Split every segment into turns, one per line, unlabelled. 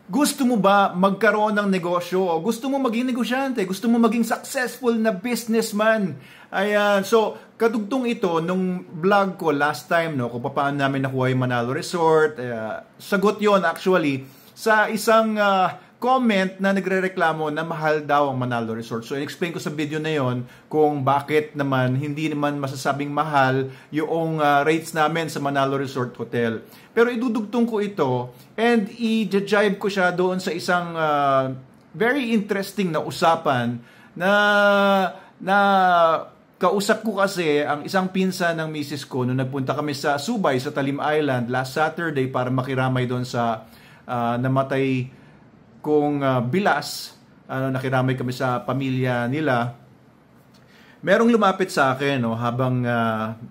Gusto mo ba magkaroon ng negosyo? Gusto mo maging negosyante? Gusto mo maging successful na businessman? Ayan. So, kadugtong ito nung vlog ko last time, no, kung paano namin nakuha yung Manalo Resort. Sagot yon actually sa isang comment na nagrereklamo na mahal daw ang Manalo Resort. So, in-explain ko sa video na yon kung bakit naman hindi naman masasabing mahal yung rates namin sa Manalo Resort Hotel. Pero idudugtong ko ito and i-jibe ko siya doon sa isang very interesting na usapan na kausap ko kasi ang isang pinsan ng misis ko nung nagpunta kami sa Subay sa Talim Island last Saturday para makiramay doon sa namatay kung bilas, nakiramay kami sa pamilya nila. Merong lumapit sa akin habang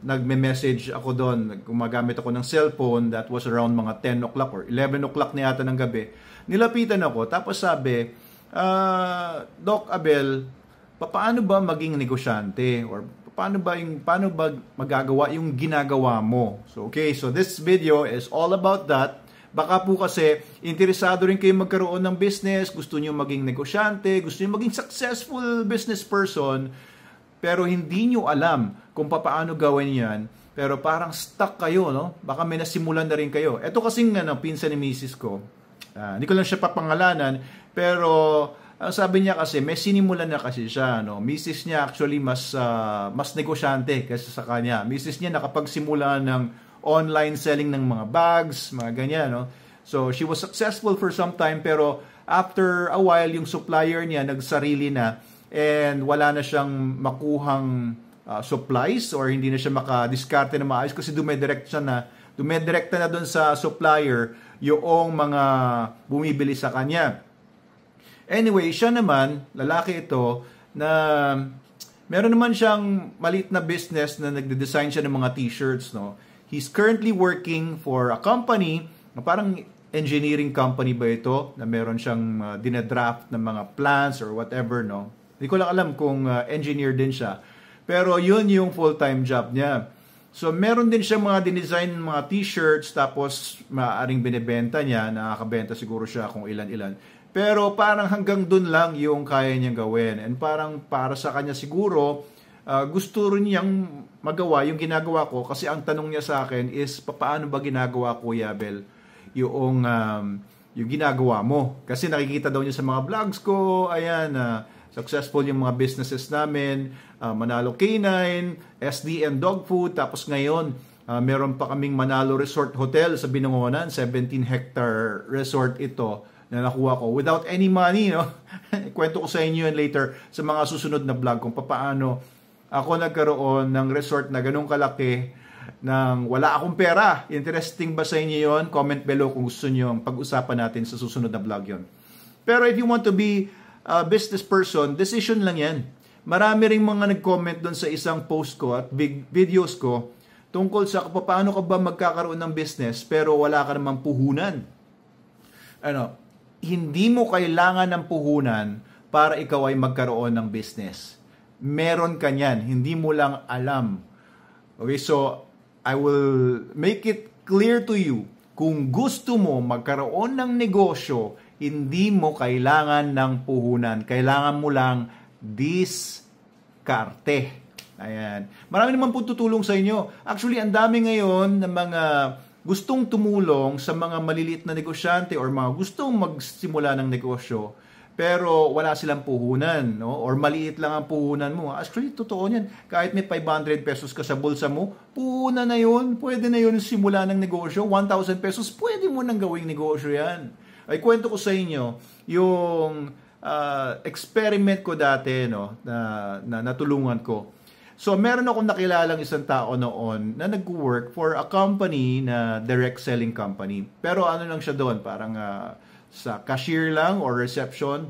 nagme-message ako doon, gumagamit ako ng cellphone. That was around mga 10 o'clock or 11 o'clock na yata ng gabi. Nilapitan ako, tapos sabi, Doc Abel, paano ba maging negosyante? Or paano ba magagawa yung ginagawa mo? So this video is all about that. Baka po kasi interesado rin kayo magkaroon ng business, gusto niyo maging negosyante, gusto niyo maging successful business person, pero hindi niyo alam kung paano gawin yan, pero parang stuck kayo, no? Baka may nasimulan na rin kayo. Ito kasing pinsan ni misis ko, hindi ko lang siya papangalanan, pero sabi niya kasi may sinimulan na kasi siya, no? Misis niya actually mas negosyante kaysa sa kanya. Misis niya nakapagsimula ng online selling ng mga bags, mga ganyan, no? So, she was successful for some time, pero after a while, yung supplier niya nagsarili na and wala na siyang makuhang supplies or hindi na siya makadiskarte na maayos kasi dumedirekta na doon sa supplier yung mga bumibili sa kanya. Anyway, siya naman, lalaki ito, na meron naman siyang maliit na business na nagde-design siya ng mga t-shirts, no? He's currently working for a company, parang engineering company ba ito, na meron siyang dinadraft ng mga plans or whatever, no? Hindi ko lang alam kung engineer din siya. Pero yun yung full-time job niya. So meron din siyang mga dinesign mga t-shirts, tapos maaaring binibenta niya, nakakabenta siguro siya kung ilan-ilan. Pero parang hanggang dun lang yung kaya niyang gawin. And parang para sa kanya siguro, gusto rin niyang magawa yung ginagawa ko kasi ang tanong niya sa akin is paano ba ginagawa ko, Abel, yung ginagawa mo? Kasi nakikita daw niya sa mga vlogs ko, ayan, successful yung mga businesses namin, Manalo Canine, SDN Dog Food, tapos ngayon meron pa kaming Manalo Resort Hotel sa Binangonan, 17-hectare resort ito na nakuha ko without any money, no? Kwento ko sa inyo yan later sa mga susunod na vlog kung paano ako nagkaroon ng resort na ganun kalaki nang wala akong pera. Interesting ba sa inyo yon? Comment below kung gusto nyo pag-usapan natin sa susunod na vlog yon. Pero if you want to be a business person, decision lang yan. Marami ring mga nag-comment doon sa isang post ko at videos ko tungkol sa paano ka ba magkakaroon ng business pero wala ka namang puhunan. Hindi mo kailangan ng puhunan para ikaw ay magkaroon ng business. Meron ka niyan, hindi mo lang alam. Okay, so I will make it clear to you, kung gusto mo magkaroon ng negosyo, hindi mo kailangan ng puhunan. Kailangan mo lang diskarte. Ayan. Marami naman po tutulong sa inyo. Actually, ang dami ngayon ng mga gustong tumulong sa mga maliliit na negosyante or mga gustong magsimula ng negosyo, pero wala silang puhunan, no? Or maliit lang ang puhunan mo. Actually, totoo yan. Kahit may 500 pesos ka sa bulsa mo, puhunan na yun. Pwede na yun simula ng negosyo. 1,000 pesos, pwede mo nang gawing negosyo yan. Ay, kwento ko sa inyo, yung experiment ko dati, no, na natulungan ko. So, meron akong nakilalang isang tao noon na nag-work for a company na direct selling company. Pero ano lang siya doon, parang sa cashier lang or reception.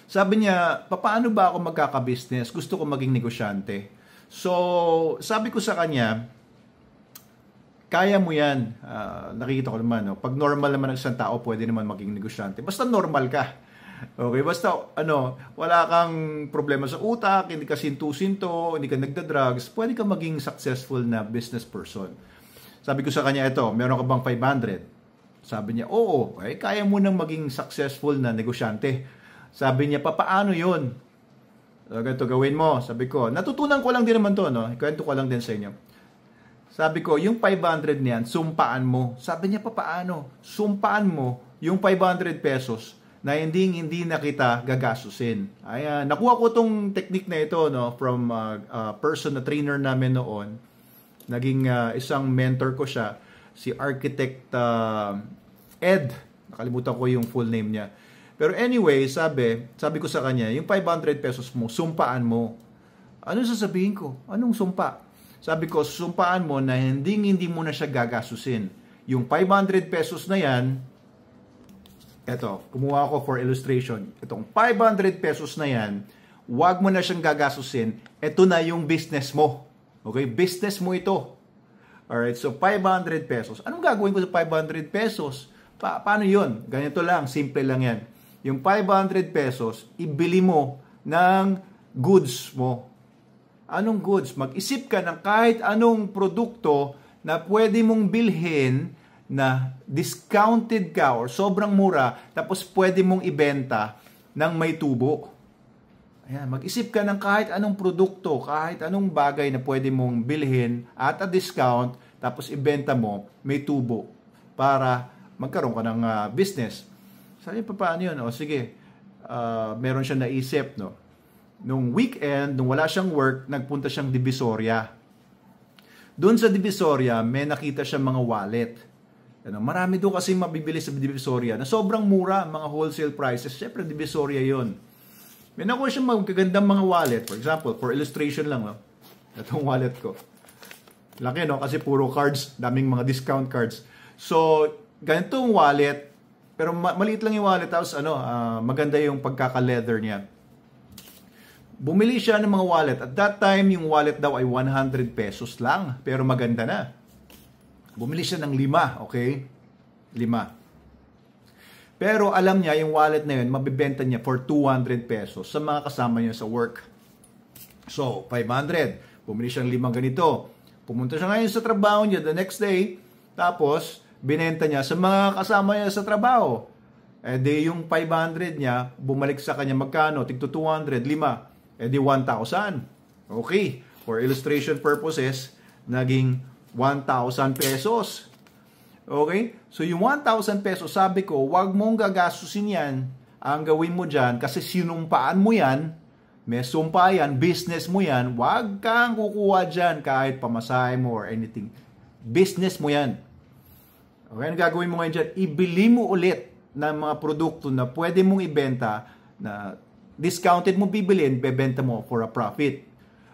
Sabi niya, paano ba ako magkaka-business? Gusto ko maging negosyante. So, sabi ko sa kanya, kaya mo yan. Nakikita ko naman, no? Pag normal naman ang isang tao, pwede naman maging negosyante. Basta normal ka. Okay, basta wala kang problema sa utak, hindi ka sinto-sinto, hindi ka nagda-drugs, pwede ka maging successful na business person. Sabi ko sa kanya, ito, meron ka bang 500? Sabi niya, oo, kaya mo nang maging successful na negosyante. Sabi niya, paano yun? Ganito gawin mo. Sabi ko, natutunan ko lang din naman to, no? Ikwento ko lang din sa inyo. Sabi ko, yung 500 niyan, sumpaan mo. Sabi niya, paano? Sumpaan mo yung 500 pesos na hindi na kita gagasusin. Ayan, nakuha ko tong technique na ito, no, from person na trainer namin noon. Naging isang mentor ko siya, si Architect Ed. Nakalimutan ko yung full name niya. Pero anyway, sabi ko sa kanya, yung 500 pesos mo, sumpaan mo. Ano sasabihin ko? Anong sumpa? Sabi ko, sumpaan mo na hindi mo na siya gagasusin. Yung 500 pesos na yan, eto, kumuha ako for illustration. Itong 500 pesos na yan, wag mo na siyang gagasusin. Ito na yung business mo. Okay? Business mo ito. Alright, so 500 pesos. Anong gagawin ko sa 500 pesos? Paano yun? Ganito lang, simple lang yan. Yung 500 pesos, ibili mo ng goods mo. Anong goods? Mag-isip ka ng kahit anong produkto na pwede mong bilhin na discounted ka or sobrang mura, tapos pwede mong ibenta ng may tubo. Ayan, mag-isip ka ng kahit anong produkto, kahit anong bagay na pwede mong bilhin at a discount, tapos ibenta mo, may tubo para magkaroon ka ng business. Sabi pa paano yun? O sige, meron siya naisip, no? Nung weekend, nung wala siyang work, nagpunta siyang Divisoria. Doon sa Divisoria, may nakita siyang mga wallet. Marami doon kasi mabibili sa Divisoria na sobrang mura, mga wholesale prices. Siyempre, Divisoria yun. May nakuha siyang magagandang mga wallet. For example, for illustration lang, no? Itong wallet ko. Laki, no? Kasi puro cards, daming mga discount cards. So, ganitong wallet, pero maliit lang yung wallet, tapos maganda yung pagkaka-leather niya. Bumili siya ng mga wallet. At that time, yung wallet daw ay 100 pesos lang. Pero maganda na. Bumili siya ng 5, okay? 5. Pero alam niya, yung wallet na yun, mabibenta niya for 200 pesos sa mga kasama niya sa work. So, 500. Bumili siya ng 5 ganito. Pumunta siya ngayon sa trabaho niya the next day. Tapos, binenta niya sa mga kasama niya sa trabaho. Di yung 500 niya, bumalik sa kanya magkano? Tigto 200, 5. Di 1,000. Okay. For illustration purposes, naging 1,000 pesos. Okay? So, yung 1,000 pesos, sabi ko, wag mong gagastusin yan. Ang gawin mo dyan, kasi sinumpaan mo yan, may sumpa yan, business mo yan, wag kang kukuha dyan kahit pamasahe mo or anything. Business mo yan. Okay, ang gagawin mo ngayon dyan, ibili mo ulit ng mga produkto na pwede mong ibenta, na discounted mo bibilin, bebenta mo for a profit.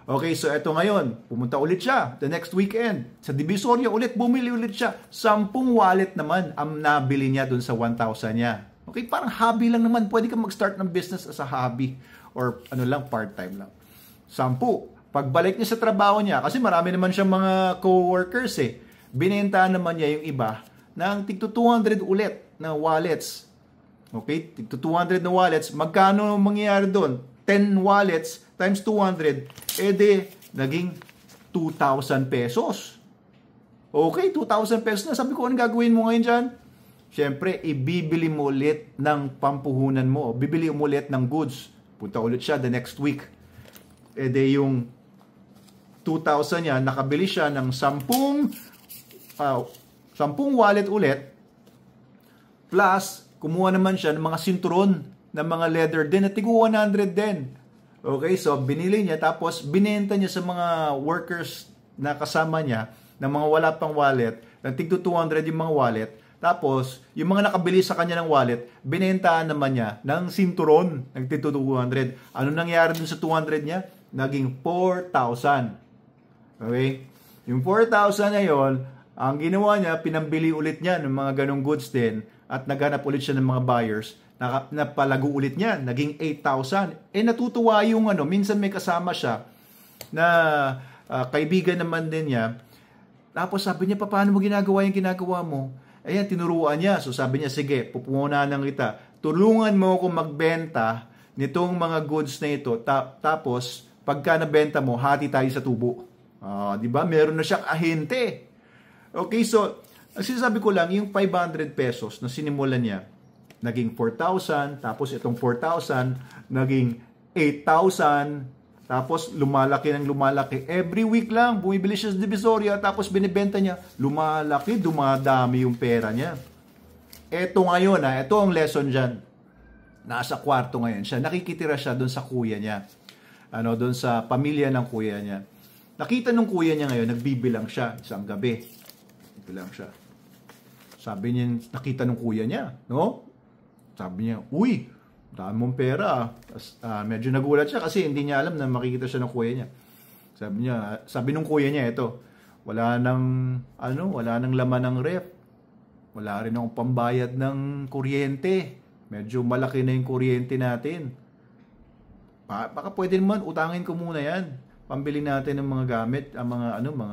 Okay, so eto ngayon, pumunta ulit siya the next weekend. Sa Divisoria ulit, bumili ulit siya. 10 wallet naman ang nabili niya dun sa 1,000 niya. Okay, parang hobby lang naman. Pwede ka mag-start ng business as a hobby or part-time lang. 10. Pagbalik niya sa trabaho niya, kasi marami naman siyang mga co-workers binenta naman niya yung iba ng tigto 200 ulit na wallets. Okay, tigto 200 na wallets. Magkano mangyayari doon? 10 wallets times 200, naging 2,000 pesos. Okay, 2,000 pesos na. Sabi ko, ano gagawin mo ngayon dyan? Siyempre, ibibili mo ulit ng pampuhunan mo. Bibili mo ulit ng goods. Punta ulit siya the next week. Yung 2,000 niya, nakabili siya ng 10 wallet ulit. Plus, kumuha naman siya ng mga sinturon ng mga leather din na tigo 100 din. Okay, so binili niya tapos binenta niya sa mga workers na kasama niya ng mga wala pang wallet, ng tigto 200 yung mga wallet. Tapos, yung mga nakabili sa kanya ng wallet, binentahan naman niya ng sinturon ng tigto 200. Ano nangyari dun sa 200 niya? Naging 4,000. Okay? Yung 4,000 na yun, ang ginawa niya, pinambili ulit niya ng mga ganong goods din at naghanap ulit siya ng mga buyers. Napalago ulit niya, naging 8,000. Natutuwa yung minsan may kasama siya na kaibigan naman din niya. Tapos sabi niya, paano mo ginagawa yung ginagawa mo? Ayan, tinuruan niya. So sabi niya, sige, pupunahan kita. Tulungan mo ako magbenta nitong mga goods na ito. Tapos, pagka nabenta mo, hati tayo sa tubo. Di ba? Meron na siyang ahente. Okay, so, Ang sinasabi ko lang, yung 500 pesos na sinimulan niya, naging 4,000, tapos itong 4,000, naging 8,000, tapos lumalaki ng lumalaki. Every week lang, bumibili siya sa Divisoria, tapos binibenta niya, lumalaki, dumadami yung pera niya. Eto ngayon, ito ang lesson dyan. Nasa kwarto ngayon siya, nakikitira siya doon sa kuya niya. Doon sa pamilya ng kuya niya. Nakita nung kuya niya ngayon, nagbibilang siya isang gabi. Bilang siya. Sabi niya, nakita nung kuya niya, no? Sabi niya, uy, dami mong pera. Medyo nagulat siya kasi hindi niya alam na makikita siya ng kuya niya. Sabi nung kuya niya, ito, wala nang laman ng ref. Wala rin akong pambayad ng kuryente. Medyo malaki na yung kuryente natin. Baka pwede naman, utangin ko muna yan. Pambili natin ng mga gamit, mga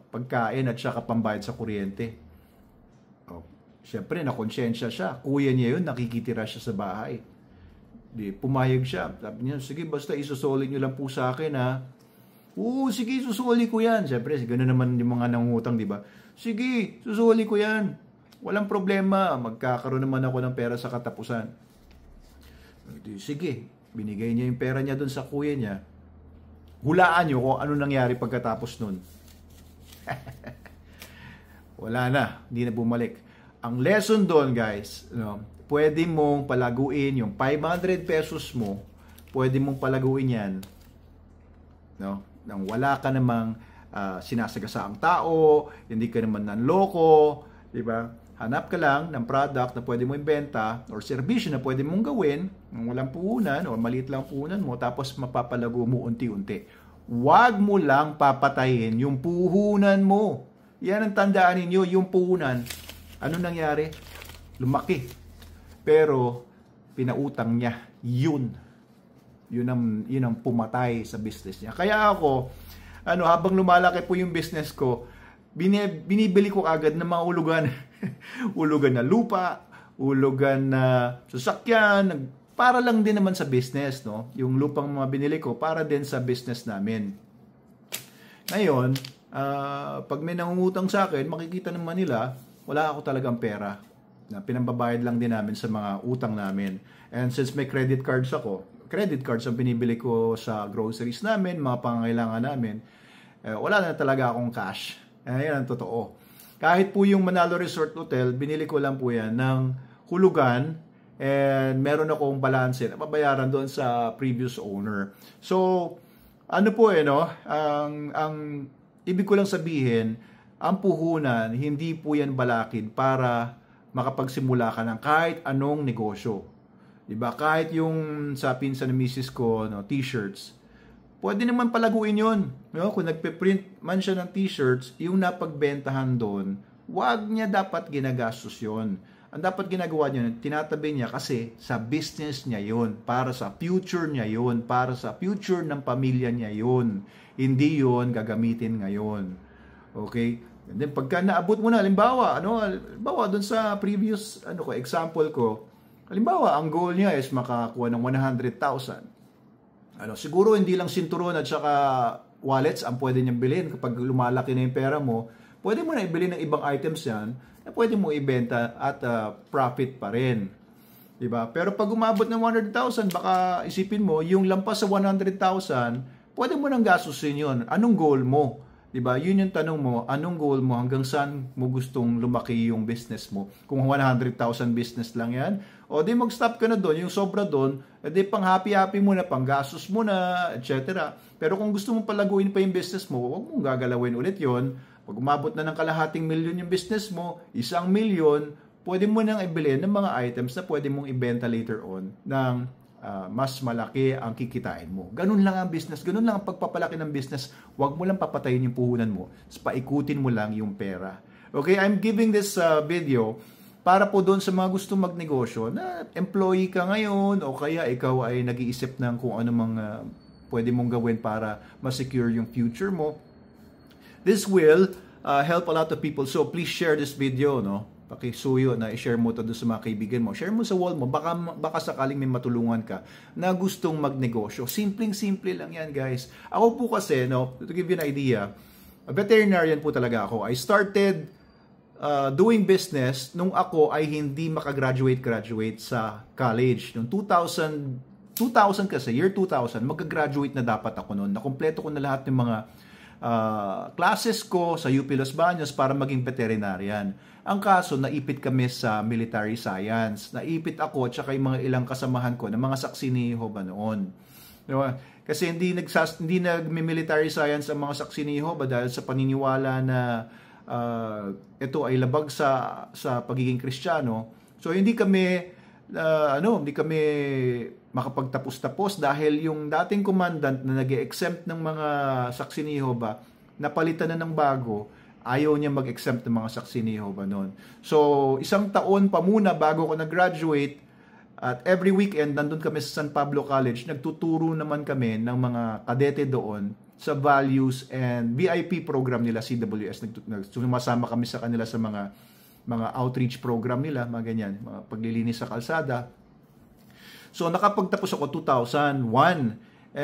pagkain at saka pambayad sa kuryente. Siyempre, nakonsensya siya. Kuya niya yun, nakikitira siya sa bahay. Pumayag siya. Sabi niya, sige, basta isusoli niyo lang po sa akin, ha. Oo, sige, susuli ko yan. Siyempre, gano'n naman yung mga nangungutang, di ba? Sige, susuli ko yan. Walang problema. Magkakaroon naman ako ng pera sa katapusan. Sige, binigay niya yung pera niya doon sa kuya niya. Hulaan niyo kung ano nangyari pagkatapos nun. Wala na, hindi na bumalik. Ang lesson doon, guys, pwede mong palaguin yung 500 pesos mo, pwede mong palaguin yan, nang wala ka namang sinasagasaang tao, hindi ka naman nanloko, di ba? Hanap ka lang ng product na pwede mo ibenta or serbisyo na pwede mong gawin ng walang puhunan o maliit lang puhunan mo, tapos mapapalago mo unti-unti. Huwag mo lang papatayin yung puhunan mo. Yan ang tandaan ninyo, yung puhunan. Ano nangyari? Lumaki. Pero pinautang niya. Yun ang pumatay sa business niya. Kaya ako, habang lumalaki po yung business ko, binibili ko agad ng mga ulugan. Ulugan na lupa, ulugan na sasakyan, para lang din naman sa business, no? Yung lupang mga binili ko, para din sa business namin. Ngayon, pag may nangungutang sa akin, makikita naman nila, wala ako talagang pera. Na pinambabayad lang din namin sa mga utang namin. And since may credit cards ang binibili ko sa groceries namin, mga pangangailangan namin, wala na talaga akong cash. Yan ang totoo. Kahit po yung Manalo Resort Hotel, binili ko lang po yan ng hulugan and meron akong balance na pabayaran doon sa previous owner. So, ang ibig ko lang sabihin, ang puhunan, hindi po yan balakid para makapagsimula ka ng kahit anong negosyo. Diba? Kahit yung sa pinsan ng misis ko, t-shirts, pwede naman palaguin yun. Kung nagpe-print man siya ng t-shirts, yung napagbentahan doon, wag niya dapat ginagastos yun. Ang dapat ginagawa niya, tinatabi niya kasi sa business niya yun, para sa future niya yun, para sa future ng pamilya niya yun. Hindi yun gagamitin ngayon. Okay? And then pagka naabot mo na, halimbawa doon sa previous example ko, halimbawa, ang goal niya is makakuha ng 100,000. Siguro hindi lang sinturon at saka wallets ang pwede niyang bilhin. Kapag lumalaki na yung pera mo, pwede mo na ibili ng ibang items yan na pwede mo ibenta at profit pa rin. Diba? Pero pag umabot ng 100,000, baka isipin mo, yung lampas sa 100,000, pwede mo nang gastusin yun. Anong goal mo? Diba? Yun yung tanong mo, anong goal mo, hanggang saan mo gustong lumaki yung business mo? Kung 100,000 business lang yan, o di mag-stop ka na doon, yung sobra doon, di pang happy-happy mo na, pang gastos mo na, etc. Pero kung gusto mong palaguin pa yung business mo, huwag mong gagalawin ulit yon. Pag umabot na ng kalahating milyon yung business mo, 1 milyon, pwede mo nang ibili ng mga items na pwede mong ibenta later on ng mas malaki ang kikitain mo. Ganun lang ang business, ganun lang ang pagpapalaki ng business. Huwag mo lang papatayin yung puhunan mo, paikutin mo lang yung pera. Okay, I'm giving this video para po doon sa mga gusto magnegosyo na employee ka ngayon o kaya ikaw ay nag-iisip ng kung ano mga pwede mong gawin para ma-secure yung future mo. This will help a lot of people. So please share this video, no? Pakisuyo na i-share mo to doon sa mga kaibigan mo. Share mo sa wall mo. Baka sakaling may matulungan ka na gustong magnegosyo. Simpleng-simple lang yan, guys. Ako po kasi, no, to give you an idea, a veterinarian po talaga ako. I started doing business nung ako ay hindi makagraduate sa college. Noong 2000 kasi, year 2000, mag-graduate na dapat ako noon. Nakumpleto ko na lahat ng mga classes ko sa UP Los Baños para maging veterinarian. Ang kaso, naipit kami sa military science. Naipit ako at saka yung mga ilang kasamahan ko na mga saksi ni Jehovah noon. Diba? Kasi hindi nag-military science ang mga saksi ni Jehovah dahil sa paniniwala na ito ay labag sa pagiging Kristiyano. So hindi kami makapagtapos-tapos dahil yung dating commandant na nag-exempt ng mga saksi ni Jehovah, napalitan na ng bago, ayaw niya mag-exempt ng mga saksi ni Jehovah noon. So isang taon pa muna bago ko nag-graduate, at every weekend nandun kami sa San Pablo College, nagtuturo naman kami ng mga kadete doon sa values and VIP program nila, CWS. Sumasama kami sa kanila sa mga outreach program nila, mga ganyan, mga paglilinis sa kalsada. So nakapagtapos ako 2001.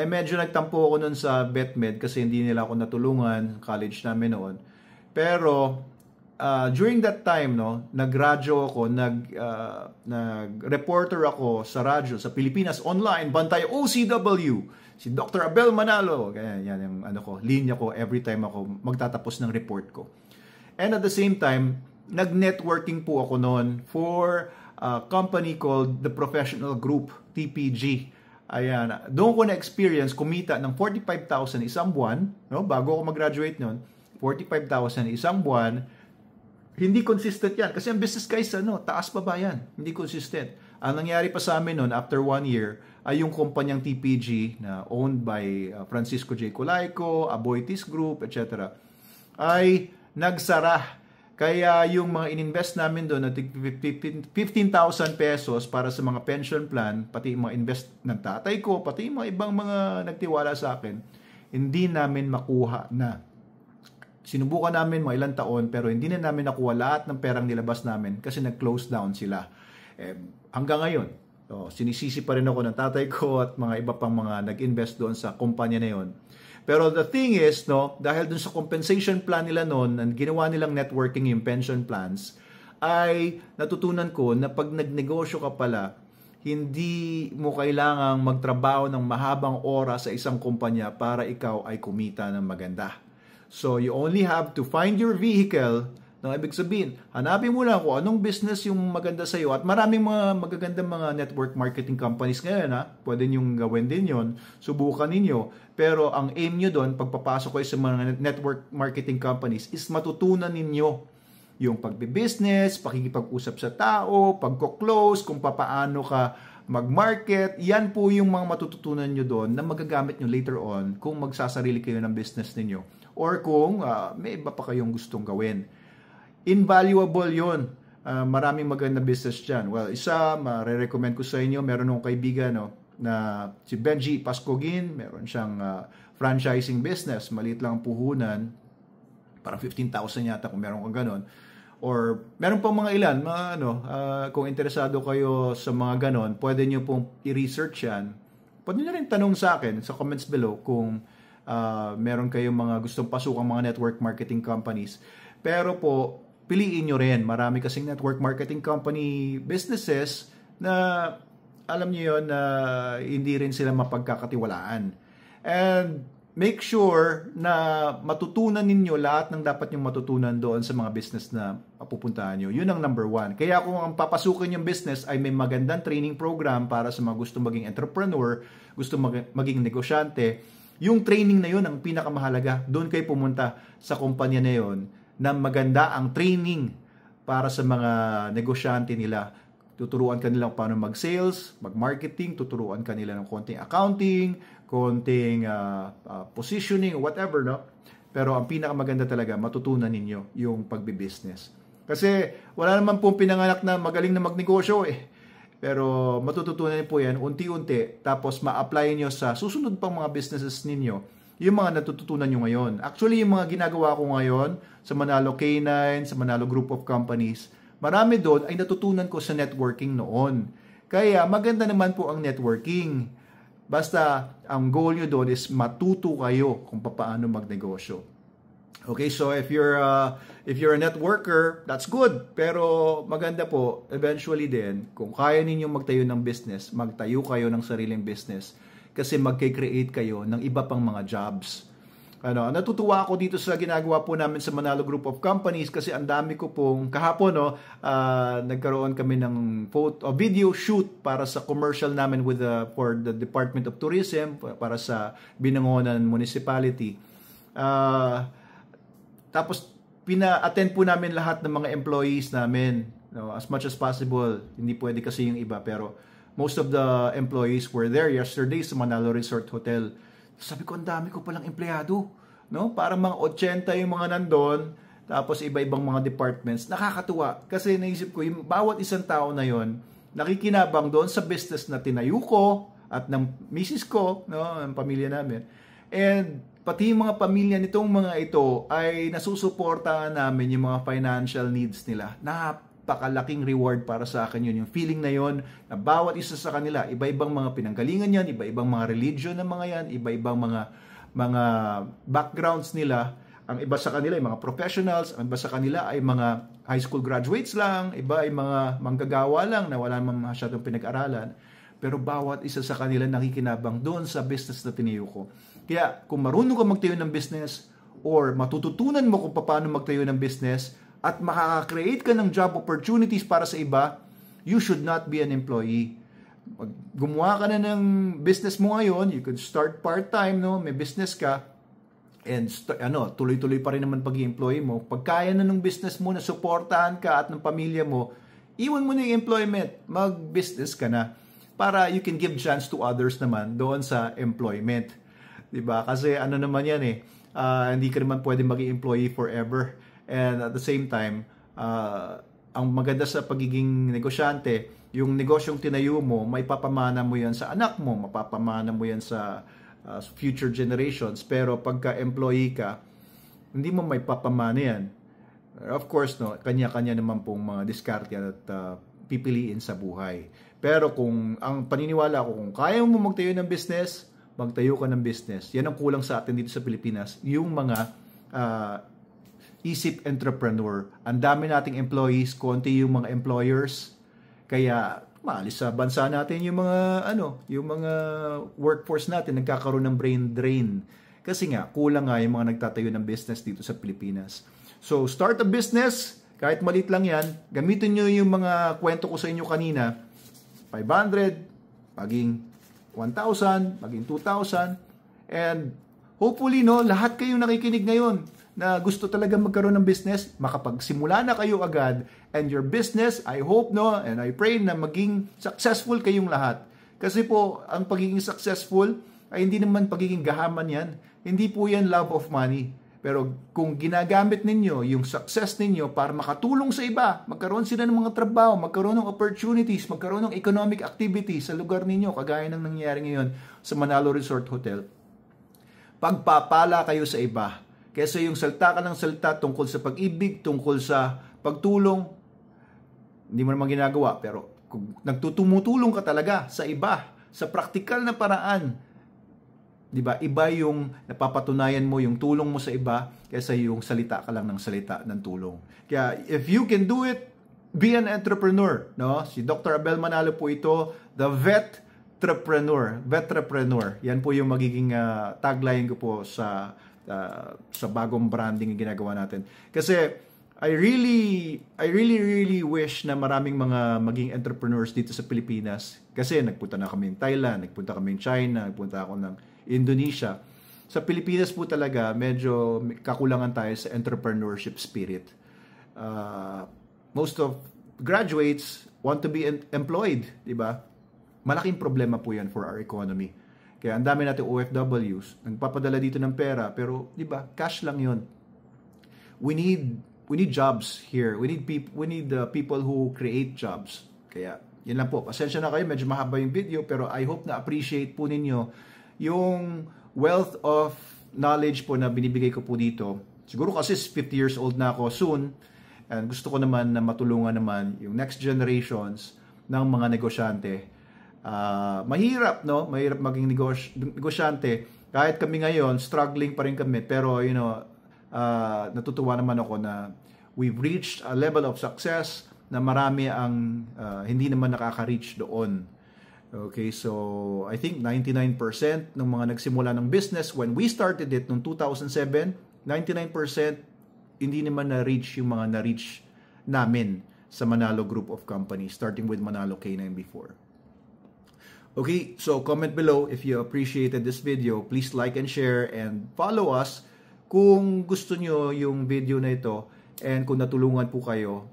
Medyo nagtampo ako noon sa BetMed kasi hindi nila ako natulungan, college namin noon. Pero during that time, nag-radyo ako, nag-reporter ako sa radyo sa Pilipinas Online, Bantay OCW, si Dr. Abel Manalo. Yan yung linya ko every time ako magtatapos ng report ko. And at the same time, nag-networking po ako noon for a company called The Professional Group, TPG. Ayan, doon ko na-experience kumita ng 45,000 isang buwan, bago ako mag-graduate noon, 45,000 isang buwan. Hindi consistent yan. Kasi ang business guys, taas pa ba yan? Hindi consistent. Ang nangyari pa sa amin noon, after 1 year, ay yung kumpanyang TPG na owned by Francisco J. Colaico, Aboitis Group, etc. ay nagsara. Kaya yung mga ininvest namin doon, 15,000 pesos para sa mga pension plan, pati yung mga invest ng tatay ko, pati yung mga ibang mga nagtiwala sa akin, hindi namin makuha na. Sinubukan namin mga ilang taon pero hindi na namin nakuha lahat ng perang nilabas namin kasi nag-close down sila. Hanggang ngayon, sinisisi pa rin ako ng tatay ko at mga iba pang mga nag-invest doon sa kumpanya na yon. Pero the thing is, dahil doon sa compensation plan nila noon, ginawa nilang networking yung pension plans, ay natutunan ko na pag nagnegosyo ka pala, hindi mo kailangang magtrabaho ng mahabang oras sa isang kumpanya para ikaw ay kumita ng maganda. So, you only have to find your vehicle. Ibig sabihin, hanapin mo lang kung anong business yung maganda sa'yo. At maraming mga magagandang mga network marketing companies ngayon. Pwede nyo gawin din yon. Subukan ninyo. Pero ang aim nyo doon, pagpapasok kayo sa mga network marketing companies, is matutunan ninyo yung pagbe-business, pakikipag-usap sa tao, pagko-close, kung paano ka mag-market. Yan po yung mga matututunan nyo doon na magagamit nyo later on kung magsasarili kayo ng business ninyo. Or kung may iba pa kayong gustong gawin. Invaluable yun. Maraming maganda business dyan. Well, isa, marirecommend ko sa inyo, meron akong kaibigan na si Benji Pascogin, meron siyang franchising business, maliit lang ang puhunan, parang 15,000 yata kung meron kang ganon. Or meron pang mga ilan, kung interesado kayo sa mga ganon, pwede nyo pong i-research yan. Pwede nyo rin tanong sa akin sa comments below kung meron kayong mga gustong pasukang mga network marketing companies. Pero po, piliin nyo rin. Marami kasing network marketing company businesses na alam nyo yun na hindi rin sila mapagkakatiwalaan. And make sure na matutunan ninyo lahat ng dapat nyong matutunan doon sa mga business na pupuntahan nyo. Yun ang number 1. Kaya kung ang papasukin yung business ay may magandang training program para sa mga gustong maging entrepreneur, gustong maging negosyante, yung training na yun ang pinakamahalaga. Doon kayo pumunta sa kumpanya na yun na maganda ang training para sa mga negosyante nila. Tuturuan ka nila paano mag-sales, mag-marketing, tuturuan ka nila ng konting accounting, konting positioning, whatever, Pero ang pinakamaganda talaga, matutunan ninyo yung pagbibusiness. Kasi wala naman pong pinanganak na magaling na magnegosyo Pero matututunan niyo po yan unti-unti, tapos ma-apply niyo sa susunod pang mga businesses ninyo, yung mga natututunan niyo ngayon. Actually, yung mga ginagawa ko ngayon sa Manalo K9, sa Manalo Group of Companies, marami doon ay natutunan ko sa networking noon. Kaya maganda naman po ang networking. Basta ang goal niyo doon is matuto kayo kung paano magnegosyo. Okay, so if you're a networker, that's good. Pero maganda po, eventually din, kung kaya ninyong magtayo ng business, magtayo kayo ng sariling business kasi magke-create kayo ng iba pang mga jobs. Natutuwa ako dito sa ginagawa po namin sa Manalo Group of Companies kasi ang dami ko pong kahapon nagkaroon kami ng video shoot para sa commercial namin for the Department of Tourism para sa Binangonan Municipality. Tapos pina-attend po namin lahat ng mga employees namin, as much as possible. Hindi pwede kasi yung iba, pero most of the employees were there yesterday sa Manalo Resort Hotel. Sabi ko, ang dami ko palang empleyado, Parang mga 80 yung mga nandun, tapos iba-ibang mga departments. Nakakatuwa kasi naisip ko, yung bawat isang tao na yon nakikinabang doon sa business na tinayo ko at ng misis ko, ang pamilya namin. And pati yung mga pamilya nitong mga ito ay nasusuportahan namin yung mga financial needs nila. Napakalaking reward para sa akin yun. Yung feeling na yun, na bawat isa sa kanila, iba-ibang mga pinanggalingan yan, iba-ibang mga religion ng mga yan, iba-ibang mga backgrounds nila. Ang iba sa kanila ay mga professionals, ang iba sa kanila ay mga high school graduates lang, iba ay mga manggagawa lang na wala naman masyadong pinag-aralan. Pero bawat isa sa kanila nakikinabang doon sa business na tinayo ko. Kaya kung marunong ka magtayo ng business or matututunan mo kung paano magtayo ng business at makaka-create ka ng job opportunities para sa iba, you should not be an employee. Gumawa ka na ng business mo ngayon, you could start part-time, may business ka, and tuloy-tuloy pa rin naman pag-i-employee mo. Pag kaya na ng business mo na suportahan ka at ng pamilya mo, iwan mo na yung employment, mag-business ka na para you can give chance to others naman doon sa employment. Diba? Kasi naman yan hindi ka naman pwede maging employee forever. And at the same time, ang maganda sa pagiging negosyante, yung negosyong tinayo mo, may papamana mo yan sa anak mo, mapapamana mo yan sa future generations. Pero pagka employee ka, hindi mo may papamana yan. Of course, kanya-kanya naman pong mga diskarte at pipiliin sa buhay. Pero kung ang paniniwala ko, kung kaya mo magtayo ng business, magtayo ka ng business. Yan ang kulang sa atin dito sa Pilipinas. Yung mga isip entrepreneur. Ang dami nating employees, konti yung mga employers. Kaya maalis sa bansa natin yung mga workforce natin nagkakaroon ng brain drain. Kasi nga, kulang nga yung mga nagtatayo ng business dito sa Pilipinas. So, start a business, kahit malit lang yan, gamitin nyo yung mga kwento ko sa inyo kanina, 500, maging 1,000, maging 2,000, and hopefully, lahat kayong nakikinig ngayon na gusto talaga magkaroon ng business, makapagsimula na kayo agad, and your business, I hope, and I pray na maging successful kayong lahat. Kasi po, ang pagiging successful ay hindi naman pagiging gahaman yan. Hindi po yan love of money. Pero kung ginagamit ninyo yung success ninyo para makatulong sa iba, magkaroon sila ng mga trabaho, magkaroon ng opportunities, magkaroon ng economic activity sa lugar ninyo, kagaya ng nangyayari ngayon sa Manalo Resort Hotel, pagpapala kayo sa iba. Kesa yung salta ka ng salta tungkol sa pag-ibig, tungkol sa pagtulong, hindi mo naman ginagawa. Pero kung nagtutumutulong ka talaga sa iba, sa praktikal na paraan, diba? Iba yung napapatunayan mo, yung tulong mo sa iba, kaysa yung salita ka lang ng salita ng tulong. Kaya if you can do it, be an entrepreneur. Si Dr. Abel Manalo po ito, the Vetrepreneur. Yan po yung magiging tagline ko po sa bagong branding na ginagawa natin. Kasi I really wish na maraming mga maging entrepreneurs dito sa Pilipinas. Kasi nagpunta na kami ng Thailand, nagpunta kami ng China, nagpunta ako ng Indonesia. Sa Pilipinas po talaga, medyo kakulangan tayo sa entrepreneurship spirit. Most of graduates want to be employed, di ba? Malaking problema po yan for our economy. Kaya ang dami natin OFWs, nagpapadala dito ng pera, pero di ba, cash lang yun. We need jobs here. We need people who create jobs. Kaya, yun lang po. Pasensya na kayo, medyo mahaba yung video, pero I hope na appreciate po ninyo yung wealth of knowledge po na binibigay ko po dito. Siguro kasi 50 years old na ako soon, and gusto ko naman na matulungan naman yung next generations ng mga negosyante. Mahirap maging negosyante. Kahit kami ngayon, struggling pa rin kami, pero natutuwa naman ako na we've reached a level of success na marami ang hindi naman nakaka-reach doon. Okay, so I think 99% ng mga nagsimula ng business when we started it noong 2007, 99% hindi naman na-reach yung mga na-reach namin sa Manalo Group of Companies, starting with Manalo K9 before. Okay, so comment below if you appreciated this video. Please like and share and follow us kung gusto nyo yung video na ito, and kung natulungan po kayo,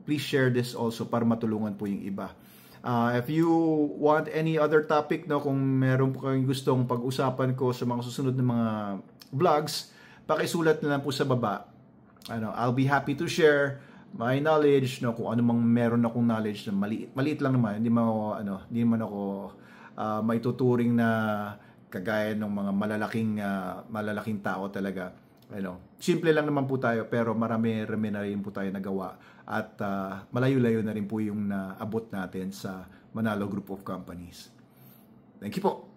please share this also para matulungan po yung iba. If you want any other topic, no, kung meron po kayong gustong pag-usapan ko sa mga susunod na mga vlogs, pakisulat na lang po sa baba. I'll be happy to share my knowledge, no, kung ano mang meron akong knowledge na maliit lang naman, hindi man ako maituturing na kagaya ng mga malalaking tao talaga. Simple lang naman po tayo, pero marami na rin po tayo nagawa, at malayo-layo na rin po yung naabot natin sa Manalo Group of Companies. Thank you po.